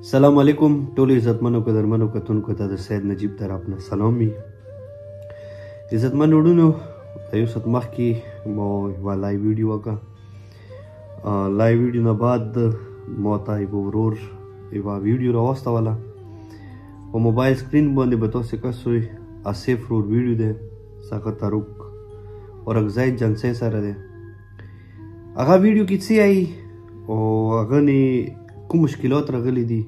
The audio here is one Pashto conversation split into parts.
سلام علیکم ټولو عزتمنو قدرمنو کتونکو ته د سید نجیب طرف نه سلام وي. عزتمن وروڼو د یو ست مخکې مو یوه لایو ویډیو وکړه. لایو ویډیو نه بعد ما ته یو ورور یوه ویډیو راواستوله په موبایل سکرین باندې به تاسې کس وي آصف رور ویډیو دی څخه تروک اورکزای جنسۍ سره دی. هغه ویډیو کې څه وایي او هغه نه کوم مشکلات راغلي دي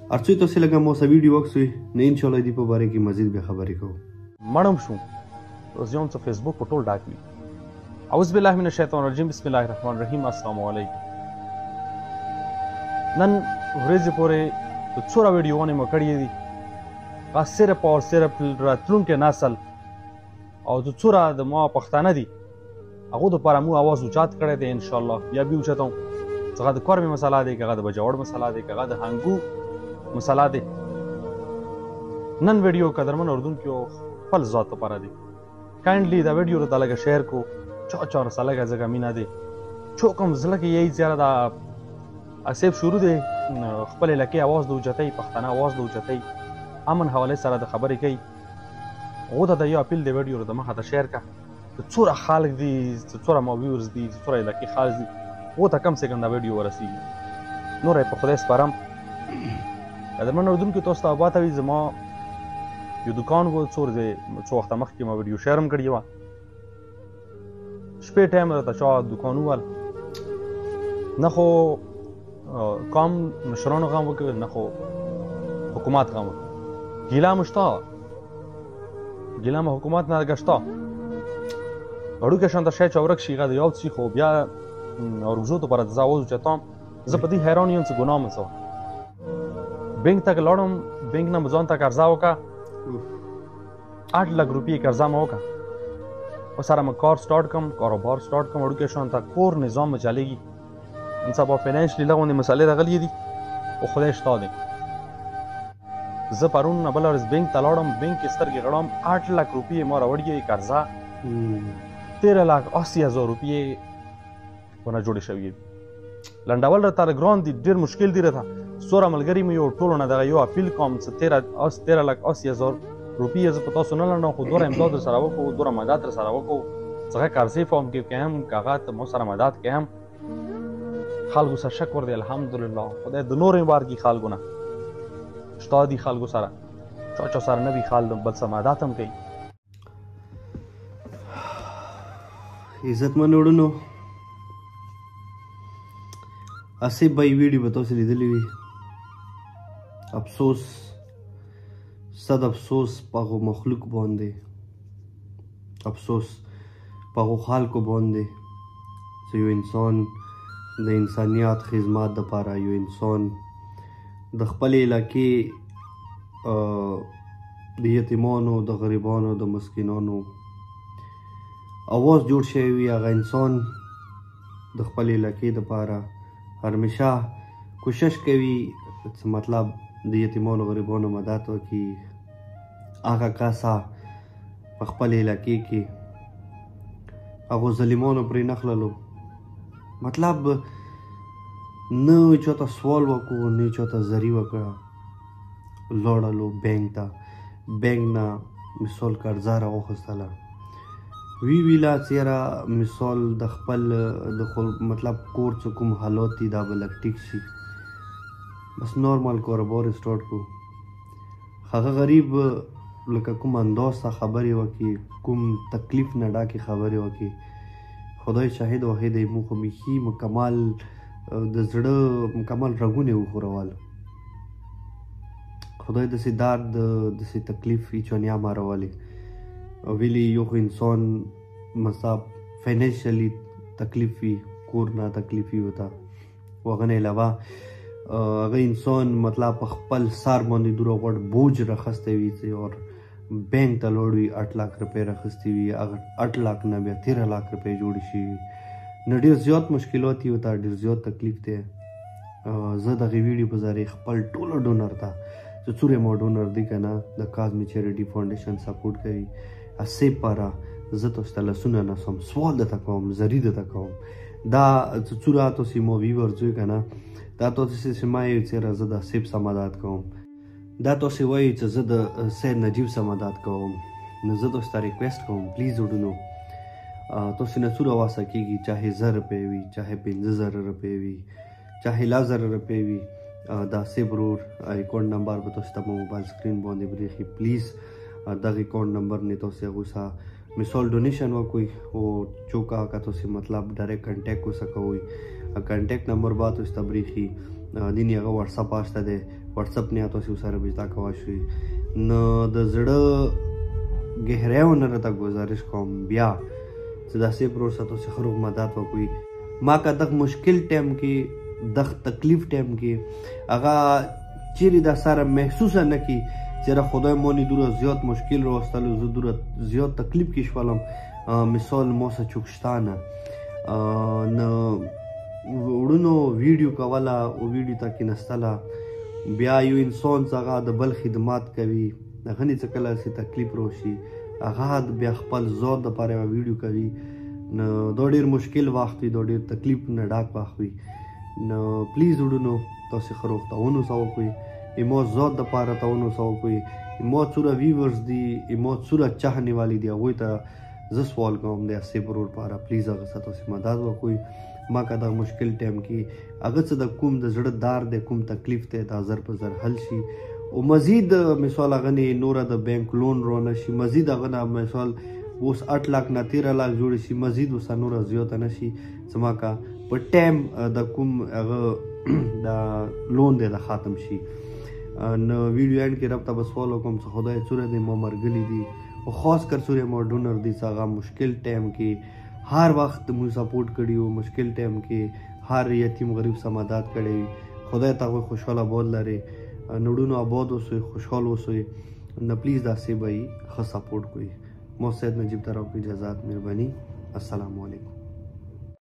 هر څه تاسې لږه ما سره ویډیو وکړئ نو انشاءالله دې په باره کې مزید بیا خبرې کوو. مړم شو روزیون څه فیسبوک په ټول ډاک وي. اعوذ بالله من الشیطان الرجیم بسم الله الرحمن الرحیم. السلام علیکم. نن ورځې پورې د څوره ویډیوګانې مو کړې دي صرف او صرف راتلونکي نسل او د څوره د ما پښتانه دي هغو دپاره مو اواز اوچات کړی دی. انشاءالله بیا بیا اوچتوم څنګه د کورمې مسله دی که هغه د بجوړ مسله دی که هغه د هنګو مسله دی. نن ویډیو قدرمن اردونکو خپل ذات لپاره دی. کایندلی دا ویډیو راته لږه شیر کو چا سره لږه ځکه مینه دی چو کوم زړه کې یہی زیاره دا آصف شروع دی خپل علاقې اواز د اوچتۍ پښتانه اواز د اوچتۍ امن حوالې سره د خبرې کوي. هغو ته د یو اپیل دی ویډیو د مخه ته شیر کا د څوره خلک دي څوره ما ویورز دي څوره علاقې خاص دي هغو ته کم سے کم دا ویډیو ورسیږي. نور یې په خدای سپارم. قدرمن اردونکو تاسو ته اباته وي زما یو دوکان و څو وخته مخکې ما ویډیو شیر هم کړې وه. شپې ټایم راته چا دوکان وویل نه خو کام مشرانو غم وکړ نه خو حکومت غم وکړ. ګیله مو شته ګیله مو حکومت نه لږه شته وړوکی شانته شی چې ورک شي هغه د یاد شي خو بیا اورګزو ته پر زه اواز اوچتوم. زه په دې حیران یم چې ګناه مې څه بینک ته لاړم بینک نه مې ځان ته قرضه وکړه 8 لک روپۍ قرضه مې وکړه په سره مې کار سټارټ کړم کاروبار سټارټ کړم وړوکی شانته کور نظام مې چلېږي نن سبا فاینانشلي دغه غوندې مسلې راغلي دي خو خدای شته دی. زه پرون نه بله ورځ بینک ته لاړم بینک کې سترګې غړم 8 لک روپۍ ما راوړي قرضه 13,80,000 روپۍ ونه جوړې شوي دي. لنډول راته ګران دي ډېر مشکل دي راته څوره ملګري مې یو ټولو نه دغه یو اپیل کوم چې 13,80,000 روپۍ زه په تاسو نه لنډوم خو دوره امداد در سره وکړو دوره مدد در سره وکړو څنګه قرضې فارم کې کیم که هغه ته مو سره مدد کیم خلکو سره شکر دی الحمدلله خدای د نور بار کې خلکو نه شته دي خلکو سره چا سره نه وي خال بل څه مدد هم کوي. عزتمن وروڼو آصف بھائی ویډیو به تاسو لیدلی وي. افسوس صد افسوس په هغو مخلوق باندې افسوس په هغو خلکو باندې چې یو انسان د انسانیت خدمت دپاره یو انسان د خپلې علاقې د یتیمانو د غریبانو د مسکینانو اواز جوړ شوی وي. هغه انسان د خپلې علاقې دپاره همیشه کوشش کوي چې مطلب د یتیمانو غریبانو مدد وکړي. هغه کسه په خپلې علاقې کې هغو ظالمانو پرې نه خللو مطلب نه چاته سوال وکړو نه چاته زري وکړه لاړلو بینک ته بینک نه مثال قرضه راواخیستله ویله چېره مثال د خپل د مطلب کور څه کوم حالات دي دا به لږ ټیک شي بس نارمل کاروبار سټارټ کړو. هغه غریب لکه کوم انداز ته خبرې وکړي کوم تکلیف نه ډکې خبرې وکړي خدای شاهد واحد دی موږ خو بیخي مکمل د زړه مکمل رګونه یې وښورول. خدای داسې درد داسې تکلیف هیچا نه مارولې ویلي یو خو انسان مصاب فاینانشلی تکلیف وي کور نه تکلیف وي ورته خو هغه نه علاوه هغه انسان مطلب په خپل سر باندې دومره غوړ بوج راخستی وي چې اور بینک ته لاړ وي 8 لک روپۍ راخستې وي هغه 8 لک نه بیا 13 لک روپۍ جوړې شي نو ډېر زیات مشکلات دي ورته ډېر زیات تکلیف دی. زه دغې ویډیو په ذریعې خپل ټولو ډونر ته چې څومره مو ډونر دي که نه د کازمي چیریټي فاونډیشن سپورټ کوي آصف پاره زه تاسو ته لاسونه نسم سوال درته کوم زري درته کوم دا څوره تاسو مو ویورز وي کنه دا تاسو سمای چې زه د سیب سمادات کوم دا تاسو وایي چې زه د سید نجیب سمادات کوم نو زه تاسو ته ریکویسټ کوم پلیز وډونو تاسو نه څوره واسه کیږي چاهه 1000 روپے وي چاهه 15000 روپے وي چاهه 1000 روپے وي دا سیب رور اکاؤنٹ نمبر به تاسو ته موبایل سکرین باندې بریخي پلیز دغه اکاؤنٹ نمبر نه تاسو غوسه مثال ډونیشن وکوي او چوکا کا تاسو مطلب ډایرکټ کنټیکټ وسکوي کنټیکټ نمبر با تاسو ته بریخي دیني هغه واتس اپ آشته ده واتس اپ نه تاسو سره بيتا کوي شي نو د زړه گہراو نه راته گزارش کوم بیا چې دا سیب رور سره تاسو خروج مدد وکوي ما کا دغه مشکل ټایم کې د تکلیف ټایم کې هغه چیرې دا سره محسوس نه کی چې خدای مونږ دوره زیات مشکل راوستل زه دوره زیات تکلیف کې شولم مثال موسه چوکشتانه نو وړونو ویډیو کوله او ویډیو ته کېنستله بیا یو انسان څنګه د بل خدمات کوي هغه نه څه کله چې تکلیف راشي هغه بیا خپل ذات د پاره ویډیو کوي نو دا ډېر مشکل وخت وي دا ډېر تکلیف نه ډاک وخت وي نو پلیز وډونو تاسو خروخ تاونو ساو کوي ایمو ذات د پاره تاونو ساو کوي ایمو څوره ویورز دي ایمو څوره چاهنه والی دی هغه ته ز سوال کوم د سیب رور پاره پلیز هغه سره تاسو مدد وکوي ما کا دا مشکل ټایم کې هغه څه د کوم د زړه دار د کوم تکلیف ته د 1000 په 1000 حل شي او مزید مثال غني نور د بانک لون رونه شي مزید غنه مثال اوس 8 लाख نه 13 लाख جوړ شي مزید اوس نور زیات نه شي سما کا په ټایم د کوم هغه دا لون د ختم شي نو ویډیو اند کې رابطه بس فالو کوم څه خدای چوره د مو مرګلی دي او خاص کر سورې مو ډونر دي څنګه مشکل ټایم کې هر وخت مو سپورټ کړیو مشکل ټایم کې هر یتیم غریب سمادات کړي خدای ته خوشاله بول لري نړونو آباد اوسئ خوشحال اوسئ نو پلیز دا سی بھائی خاص سپورټ کوي مو سید نجیب طرف کی اجازت مهربانی السلام علیکم